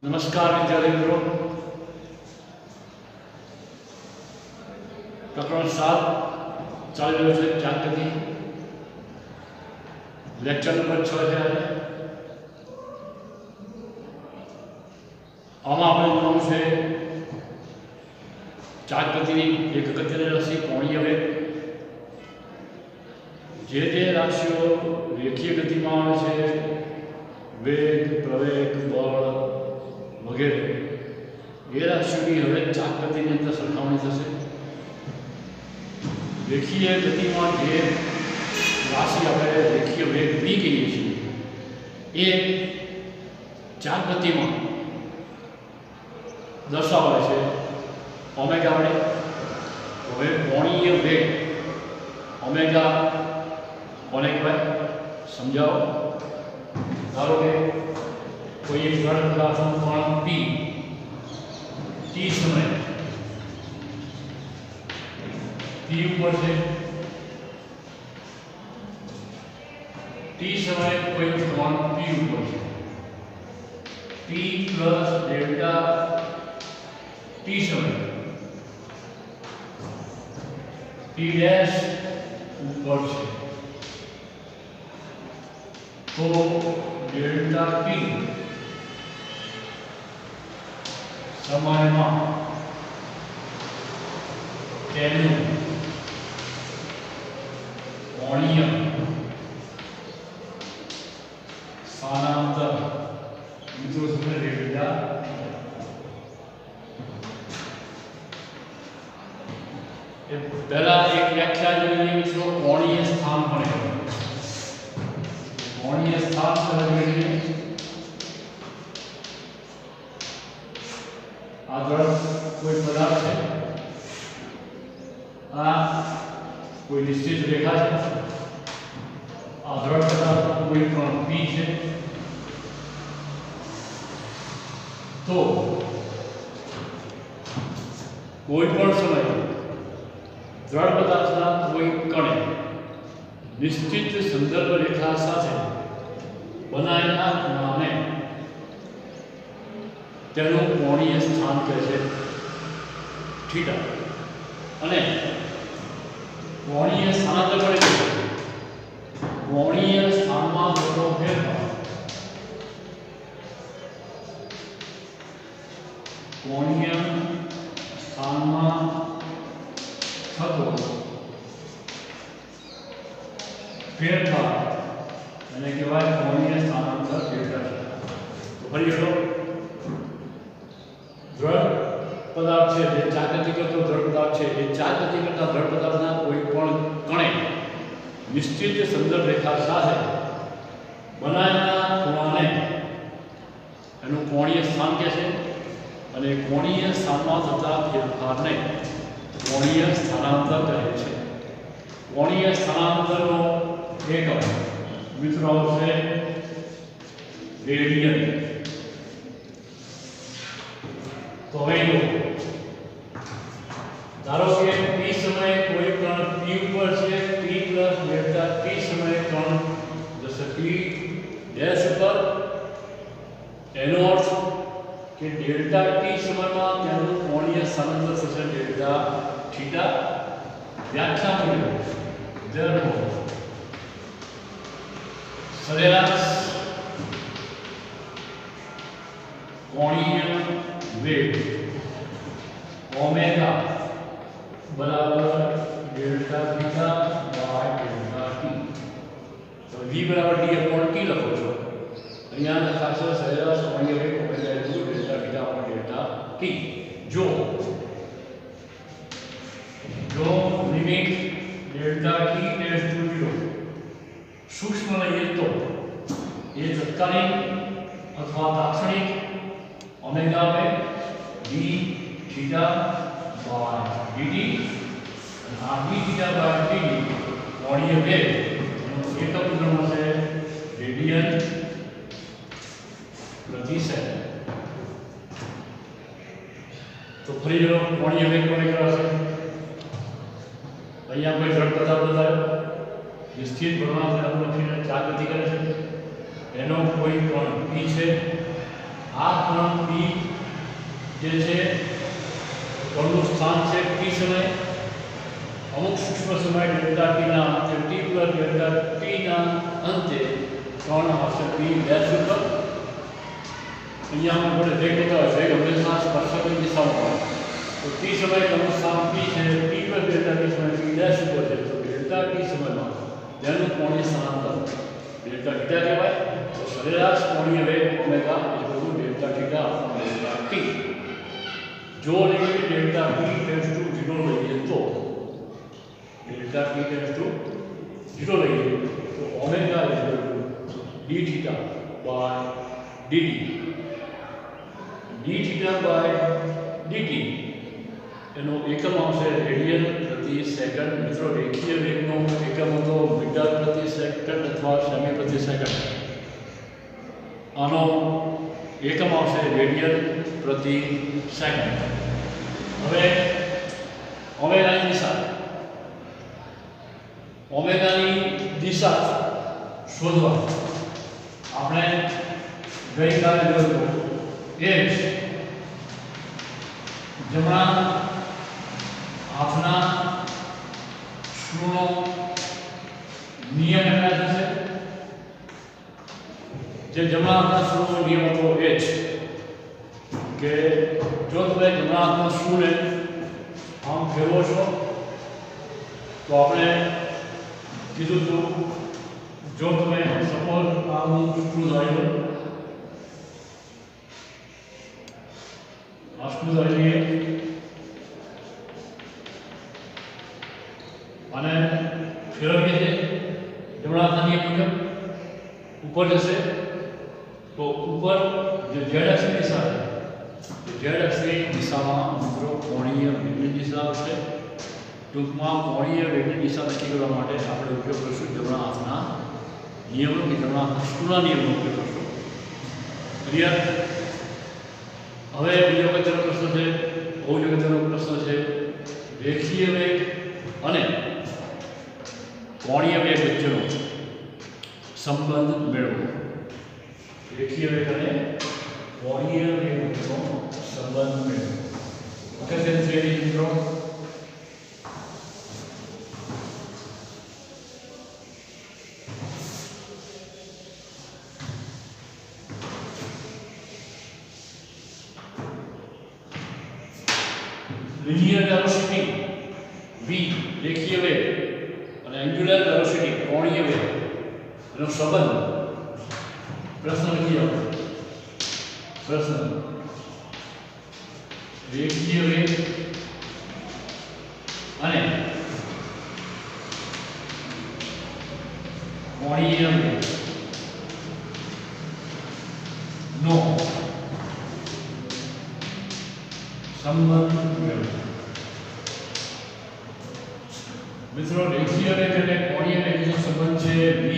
नमस्कार विद्यार्थी मित्रों, प्रकरण 7 ચાલી રહ્યો છે જાગૃતિ લેક્ચર નંબર 6 છે આજે. આમાં આપણે જોવાનું છે જાગૃતિની એક અગત્યની રાશિ કોણીય વેગ. જે રાશિઓ રેખીય ગતિમાં આવે છે, વેગ, પ્રવેગ, બળ વગેરે, એ રાશિઓની હવે ચાકગતિની અંદર સરખામણી થશે. રેખીય ગતિમાં જે રાશિ આપણે રેખીય વેગ v કહીએ છીએ, એ ચાકગતિમાં દર્શાવાય છે ઓમેગા વડે. હવે કોણીય વેગ ઓમેગા કોને કહેવાય સમજાવો. ધારો કે કોઈ એક જળ પદાર્થનું કોણ p t સમય p ઉપર છે, t સમયે કોઈ કોણ p ઉપર છે, p પ્લસ ડેલ્ટા t સમય p ડેશ ઉપર છે, તો ડેલ્ટા p સમયમાં તેનું કોણીય સ્થાનાંતર મિત્રો સમય ડેલ્ટા એ પહેલા એક વ્યાખ્યા જોઈએ મિત્રો. કોણીય સ્થાન મળે, કોણીય સ્થાન જોઈએ. આ દ્રઢ કોઈ પદાર્થ છે, આ કોઈ નિશ્ચિત રેખા છે, આ દ્રઢ પદાર્થ કોઈ પણ p છે, તો કોઈ પણ સમયે દ્રઢ પદાર્થના કોઈ કણે નિશ્ચિત સંદર્ભ રેખા સાથે બનાવેલા ખૂણાને તેનું કોણીય સ્થાન કહે છે થીટા. અને કોણીય સ્થાનાંતર પડે છે કોણીય સ્થાનમાં થતો ફેરફાર, કોણીય સ્થાનમાં થતો ફેરફાર એને કહેવાય કોણીય સ્થાનાંતર ફેરફાર. તો ફરી લો, દ્રઢ પદાર્થ છે જે ચાકગતિ કરતો દ્રઢ પદાર્થ છે, એ ચાકગતિ કરતા દ્રઢ પદાર્થના કોઈ પણ કણે નિશ્ચિત સંદર્ભ રેખા સાથે બનાવેલા ખૂણાને એનું કોણીય સ્થાન કહે છે. અને કોણીય સ્થાનમાં થતા ફેરફારને કોણીય સ્થાનાંતર કહે છે. કોણીય સ્થાનાંતરનો એકમ મિત્રો આવશે રેડિયન. તો હવે ધારો કે t સમયે કોઈ કણ p ઉપર છે, p પ્લસ ડેલ્ટા t સમયે કણ જશે p ડેશ ઉપર. એનો અર્થ કે ડેલ્ટા t સમયમાં તેનું કોણીય સ્થાનાંતર થશે ડેલ્ટા થીટા. વ્યાખ્યા મુજબ therefore સરેરાશ કોણીય વેગ ઓમેગા બરાબર delta theta by delta t. તો v બરાબર d upon t લખો છો. અહીંયા લખાશે સરેરાશ કોણીય વેગ omega into delta theta upon delta t. જો limit delta t tends to 0 સૂક્ષ્મ લઈએ તો એ તત્કાલીન અથવા તાત્ક્ષણિક omega by d theta by dt, અને આ d થીટા બાય dt કોણીય વેગ એનો એકમ ગણો છે રેડિયન પ્રતિ સેકન્ડ. તો ફરી જો કોણીય વેગ કોને કહેવાશે. અહીંયા કોઈ દ્રઢ પદાર્થ બતાવ્યો, નિશ્ચિત ભરવામાં આપણે ચાકગતિ કરે છે, એનો કોઈ પણ p છે, આ કોણ પી જે છે કોણનું સ્થાન છે ટી સમય, અમુક સૂક્ષ્મ સમય ડેલ્ટા ટીના અંતે ટી પ્લસ ડેલ્ટા ટીના અંતે કોણ આવશે પી ડેશ ઉપર. અહીંયા આપણે વેગ લેતા હોય વેગ હંમેશા સ્પર્શકની દિશામાં હોય તો ટી સમય કોણનું સ્થાન પી છે, ટી પ્લસ ડેલ્ટા ટી સમય પી ડેશ ઉપર છે તો ડેલ્ટા ટી સમયમાં જેનું કોણીય સ્થાનાંતર ડેલ્ટા થીટા કહેવાય. તો સરેરાશ કોણીય વેગ omega delta theta delta T. જો લઈએ ડેલ્ટા ટી ટેન્ડ્સ ટુ 0 લઈએ તો ડેલ્ટા ટી ટેન્ડ્સ ટુ 0 લઈએ તો omega D theta by DT. D theta by DT એનો એકમ આવશે રેડિયન પ્રતિ સેકન્ડ. મિત્રો રેખીય વેગનો એકમ હતો મીટર પ્રતિ સેકન્ડ અથવા સેમી પ્રતિ સેકન્ડ. આનો એકમ આવશે રેડિયન પ્રતિ સેકન્ડ. હવે ઓમેગાની દિશા શોધવા આપણે ગઈકાલે જોયું એ જ જમણા હાથના સ્ક્રૂનો નિયમ એમના થશે. જે જમણા હાથના સ્ક્રૂનો નિયમ હતો એ જ કે જો તમે જમણા હાથના સ્ક્રૂને આમ ફેરવો છો તો આપણે કીધું હતું જો તમે સપોઝ આનું સ્ક્રૂ ધારી લો, આ સ્ક્રૂ ધારી લઈએ અને ફેરવીએ છીએ જમણા હાથના નિયમ મુજબ ઉપર જશે તો ઉપર જે ઝેડ અક્ષની દિશા છે ઝેડ અક્ષની દિશામાં મિત્રો કોણીય વેગની દિશા હશે. ટૂંકમાં કોણીય વેગની દિશા નક્કી કરવા માટે આપણે ઉપયોગ કરીશું જમણા હાથના નિયમો કે જમણા હાથના સ્ક્રૂના નિયમનો ઉપયોગ કરીશું. ક્લિયર? હવે બીજો અગત્યનો પ્રશ્ન છે, બહુ જ અગત્યનો પ્રશ્ન છે, રેખીય વેગ અને કોણીય વેગ વચ્ચેનો સંબંધ મેળવો. રેખીય વેગ અને કોણીય વેગ વચ્ચેનો સંબંધ મેળવો. અગત્યની શ્રેણી મિત્રો linear velocity v રેખીય વેગ અને angular velocity કોણીય વેગ એનો સંબંધ પ્રશ્ન લખી આવો. પ્રશ્ન રેખીય વેગ અને કોણીય વેગ નો સંબંધ મેળવો. મિત્રો રેખીય વેગ અને કોણીય વેગનો સંબંધ છે v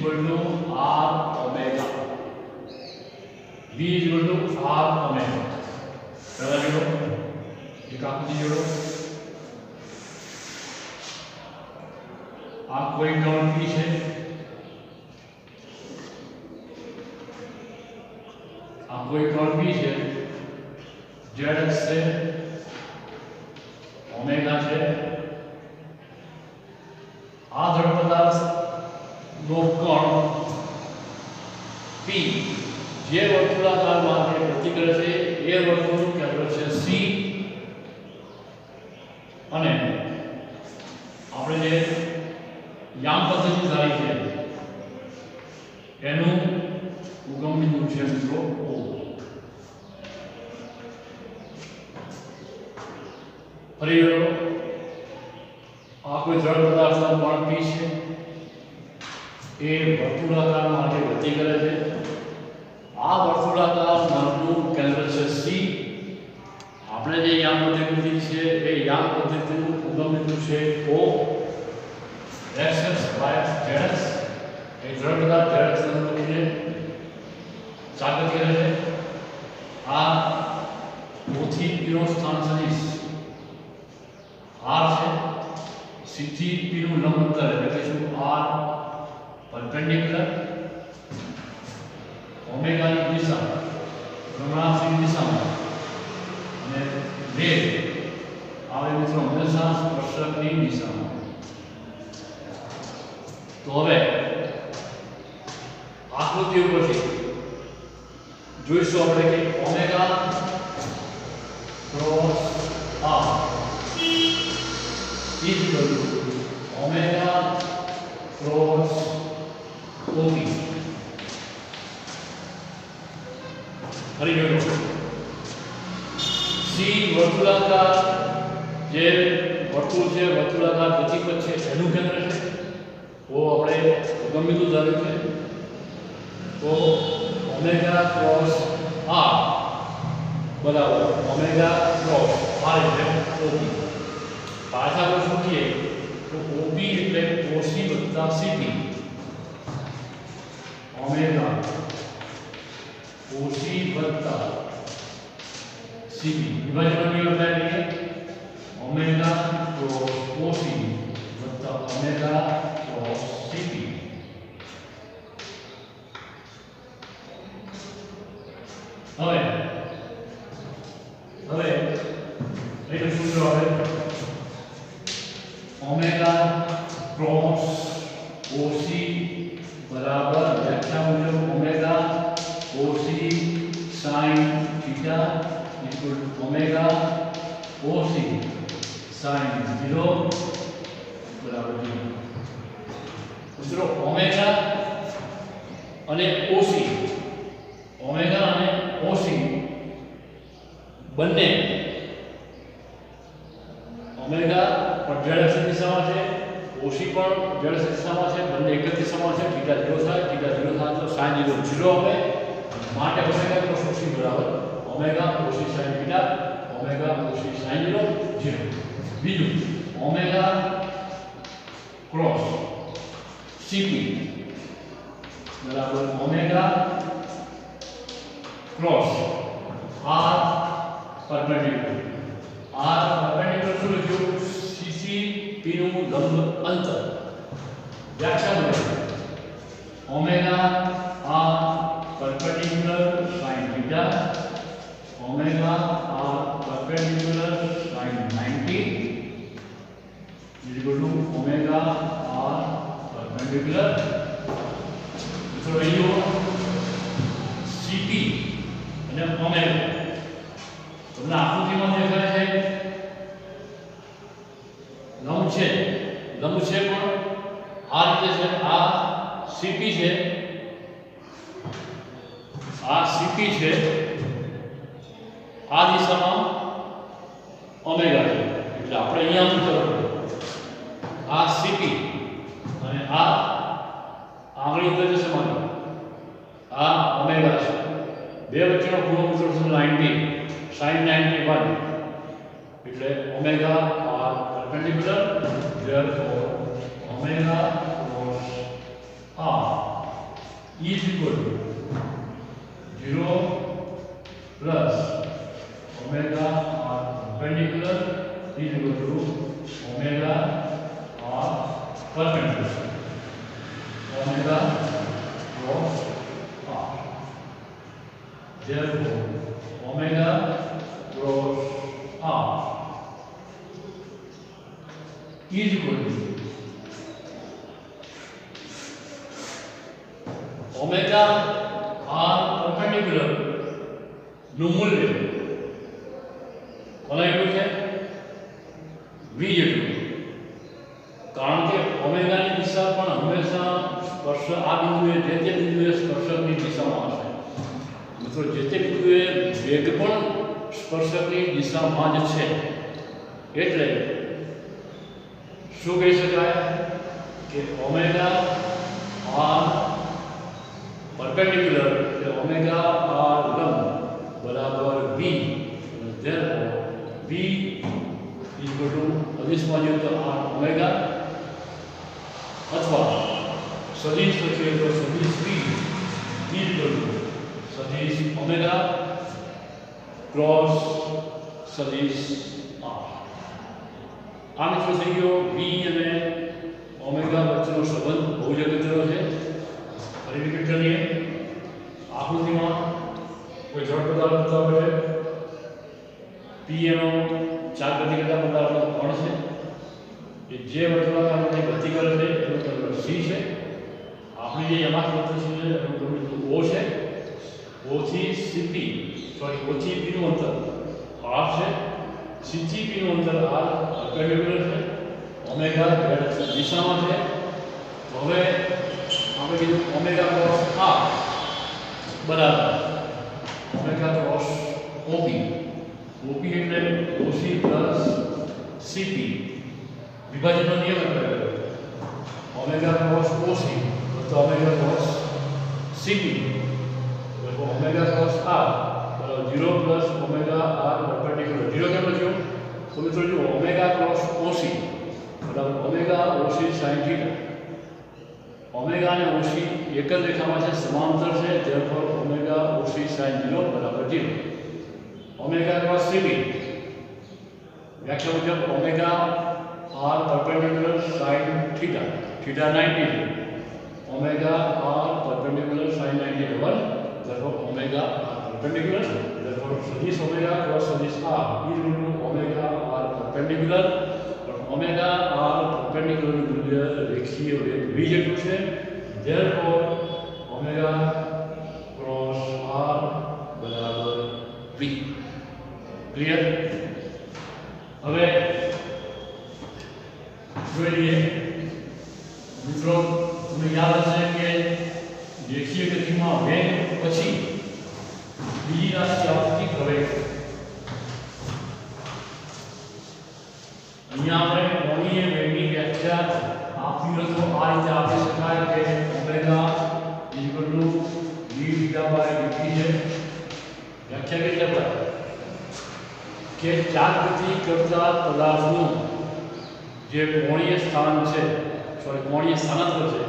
r omega. v r omega. પહેલા જોડો એક આકૃતિ જોડો. આ કોઈ કોણ p છે, આ કોઈ કોણ p છે, z અક્ષ છે, ઓમેગા છે. આ દ્રવ પદાર્થનો કોણ p જે વર્તુળાકાર માટે ગતિ કરે છે એ વર્તુળનું કેન્દ્ર છે c અને આપણે જે યામ પદ્ધતિ ધારી છે એનું ઉગમ બિંદુ છે મિત્રો O. ફરી આ કોઈ દ્રવ પદાર્થનો કોણ p છે એ વર્તુળાકાર માટે ગતિ કરે છે. આ વર્તુળાકાર નળનું કેન્દ્ર છે C. આપણે જે યામ પદ્ધતિ છે એ યામ પદ્ધતિનું ઉગમ બિંદુ છે O. x y z એ દ્રવ પદાર્થ z અક્ષને લઈને ચાલતી કરે છે. આ O થી P નો સ્થાન સદિશ r છે. C થી P નું લંબ અંતર લખીશું r perpendicular. ઓમેગાની દિશા ભ્રમણાક્ષની દિશામાં અને વેગ આવે મિત્રો હંમેશા સ્પર્શકની દિશામાં. તો હવે આકૃતિ ઉપરથી જોઈશું આપણે કે omega cross R equal to omega cross OB. ફરી જોઈશું સી વર્તુળાકાર જે વર્તુળ છે વર્તુળાકાર ગતિપથ છે એનું કેન્દ્ર છે. તો આપણે ગમે તેટલું ધાર્યું છે તો ઓમેગા ક્રોસ આર બરાબર ઓમેગા ક્રોસ આર એટલે ઓબી. પાછા આપણે શોધીએ તો ઓબી એટલે ઓસી વત્તા સીપી. ઓમેગા ઓસી વત્તા સીપી વિભાજનનો નિયમ થાય છે ઓમેગા ક્રોસ ઓસી વત્તા ઓમેગા ક્રોસ સીપી. હવે એનું સૂત્ર આવે ઓમેગા ક્રોસ ઓસી બરાબર વ્યાખ્યા મુજબ omega OC sine theta equal to omega OC sine 0 બરાબર 0. મિત્રો ઓમેગા અને ઓસી બંને ઓમેગા પણ જળ દિશામાં છે, ઓસી પણ જળ દિશામાં છે, બંને એક જ દિશામાં છે. થીટા 0 થાય તો sin 0 આવે. માટે ઓમેગા ક્રોસ ઓસી બરાબર omega OC sin theta omega OC sin 0 0. બીજું ઓમેગા ક્રોસ સીપી બરાબર ઓમેગા ક્રોસ આર પરપેન્ડિક્યુલર શું લખ્યું સીસી પી નું લંબ અંતર. વ્યાખ્યા મુજબ omega R perpendicular sin theta omega R perpendicular sin 90 equal to omega R perpendicular. તો અહીંયા સીપી અને ઓમેગા તમને આકૃતિમાં દેખાય છે લંબ છે પણ આ રીતે છે. આ સીપી છે આ દિશામાં ઓમેગા છે એટલે આપણે અહીંયા મૂકવું આ સીપી અને આ આંગળી ઉપર જશે માનો આ ઓમેગા છે. બે વચ્ચેનો ખૂણો મૂકવો 90 sin 91 એટલે omega R perpendicular therefore omega cos r is equal to 0 plus omega r perpendicular is equal to omega r perpendicular omega cos r. Therefore omega cos r is equal to omega r perpendicular નું મૂલ્ય કોના એટલું છે v જેટલું. કારણ કે ઓમેગાની દિશા પણ હંમેશા સ્પર્શ આ બિંદુએ જે બિંદુએ સ્પર્શકની દિશામાં હશે. મિત્રો જે તે બિંદુએ વેગ પણ સ્પર્શકની દિશામાં જ છે. એટલે શું કહી શકાય કે ઓમેગા આર પરપેન્ડિક્યુલર એટલે ઓમેગા આર લંબ બરાબર v. therefore v equal to અદિશમાં જોઈએ તો r ઓમેગા અથવા સદિશ લખીએ તો સદિશ v equal to સદિશ ઓમેગા ક્રોસ સદિશ r. આ મિત્રો થઈ ગયો v અને ઓમેગા વચ્ચેનો સંબંધ બહુ જ અગત્યનો છે. ફરી રિપીટ કરીએ આકૃતિમાં કોઈ જળ પદાર્થ બતાવે છે પી એનો ચાર ગતિ કરતા પદાર્થનો કણ છે કે જે વર્તુળાકારની ગતિ કરે છે એનું કેન્દ્ર સી છે. આપણી જે યમાક વૃત્ત છે એનું કેન્દ્ર ઓ છે. ઓ થી સીપી સોરી ઓ થી પી નું અંતર આર છે. સી થી પી નું અંતર આર પરપેન્ડિક્યુલર છે. ઓમેગા z દિશામાં છે. તો હવે આપણે કીધું ઓમેગા ક્રોસ આર બરાબર ઓમેગા ક્રોસ ઓપી. ઓપી એટલે ઓસી પ્લસ સીપી વિભાજનનો નિયમ એટલે ઓમેગા ક્રોસ ઓસી તો ઓમેગા ક્રોસ સીપી એટલે omega cross R 0 plus omega R perpendicular 0 કેમ લખ્યું તો મિત્રો જો ઓમેગા ક્રોસ ઓસી બરાબર omega OC sin theta. Omega અને ઓસી એક જ રેખામાં છે સમાંતર છે therefore ઓમેગા ઓસી sin 0 બરાબર 0. ઓમેગા ક્રોસ સીપી વ્યાખ્યા મુજબ omega R perpendicular sin theta theta 90 છે. Omega R perpendicular sin 90 double therefore omega R perpendicular therefore સદિશ ઓમેગા ક્રોસ સદિશ R is equal to omega R perpendicular. Omega R perpendicular નું મૂલ્ય રેખીય વેગ v જેટલું છે therefore ઓમેગા ક્રોસ આર બરાબર v. ક્લિયર. હવે જોઈએ મિત્રો તમને યાદ હશે કે રેખીય ગતિમાં વેગ પછી બીજી રાશિ આવતી પ્રવેગ. અહીંયા આપણે કોણીય વેગની વ્યાખ્યા આપી હોય તો આ રીતે આપી શકાય કે omega equal to v theta by dt છે. વ્યાખ્યા કઈ રીતે કે ચાર ગતિ કરતા પદાર્થનું જે કોણીય સ્થાન છે સોરી કોણીય સ્થાનાંતર છે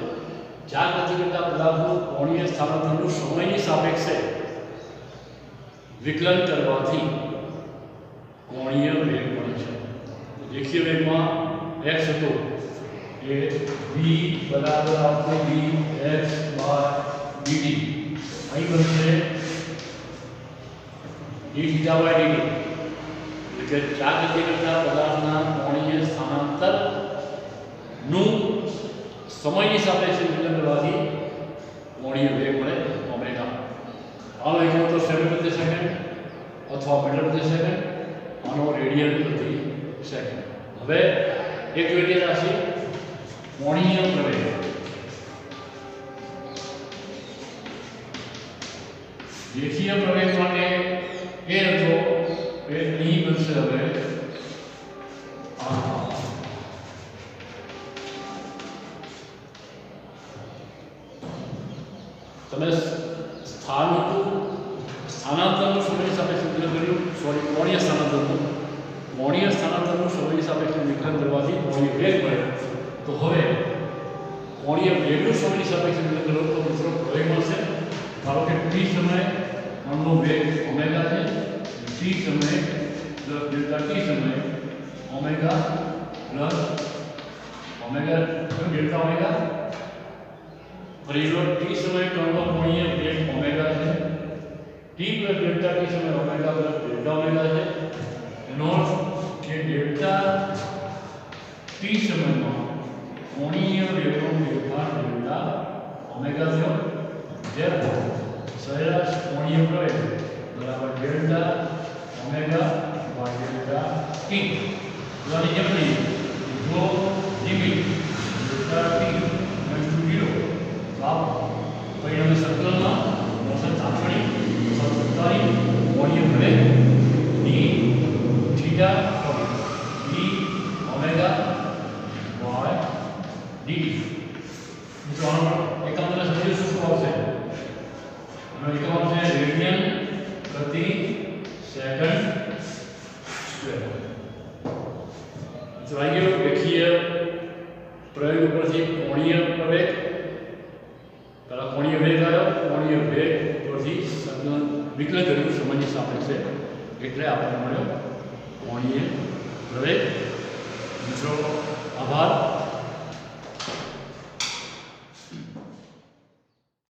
ચાર ગતિ કરતા પદાર્થનું કોણીય સ્થાનાંતરનું સમયની સાપેક્ષે વિકલન કરવાથી કોણીય વેગ મળે છે. રેખીય વેગમાં x હતો એ v બરાબર આપણે dx બાય dt અહીં બનશે d થીટા બાય dt એટલે કે ચાર ગતિ કરતા પદાર્થના કોણીય સ્થાનાંતર નું સમયની સાપેક્ષે વિકલન કરવાથી કોણીય વેગ મળે ઓમેગા. આ વેગનો તો સેકન્ડ પ્રતિ સેકન્ડ અથવા મીટર પ્રતિ સેકન્ડ આનો રેડિયન પ્રતિ સેકન્ડ. હવે એક જોઈએ રાશિ કોણીય પ્રવેગ. રેખીય પ્રવેગ માટે એ હતો એ અહીં બનશે હવે તમે સ્થાનાંતરનું સમયની સાપેક્ષે વિકલન કર્યું સોરી કોણીય સ્થાનાંતરનું સમયની સાપેક્ષે વિકલન કરવાથી કોણીય વેગ મળે. તો હવે કોણીય વેગનું સમયની સાપેક્ષે વિકલન કરો તો મિત્રો પ્રવેગ મળશે. ધારો કે t સમયે કણનો વેગ ઓમેગા છે t સમયે પ્લસ ડેલ્ટા t સમયે omega plus omega delta omega પરિબળ t સમયે કણનો કોણીય વેગ ઓમેગા છે t પ્લસ ડેલ્ટા t સમયે ઓમેગા પ્લસ ડેલ્ટા ઓમેગા છે. એનો અર્થ કે ડેલ્ટા t સમયમાં કોણીય વેગનો ફેરફાર ડેલ્ટા ઓમેગા થયો. જ્યારે સરેરાશ કોણીય પ્રવેગ બરાબર delta omega by delta t. આની જેમ નહીં જો લિમિટ ડેલ્ટા t = 0 आप परिणामी संकलનમાં મોશન લાક્ષણિક સતતતાની કોણીય પ્રવેગ d theta d omega by dt. મિત્રો આનો એકમ તમને સમજી શું આવશે? આનો એકમ આવશે રેડિયન પ્રતિ સેકન્ડ સ્ક્વેર. તો આવી ગયો રેખીય પ્રયોગ ઉપરથી કોણીય પ્રવેગ. પહેલા કોણીય વેગ આવ્યો કોણીય વેગ ઉપરથી વિકલન કર્યું સમયની સાપેક્ષે એટલે આપણને મળ્યો કોણીય પ્રવેગ. મિત્રો આભાર.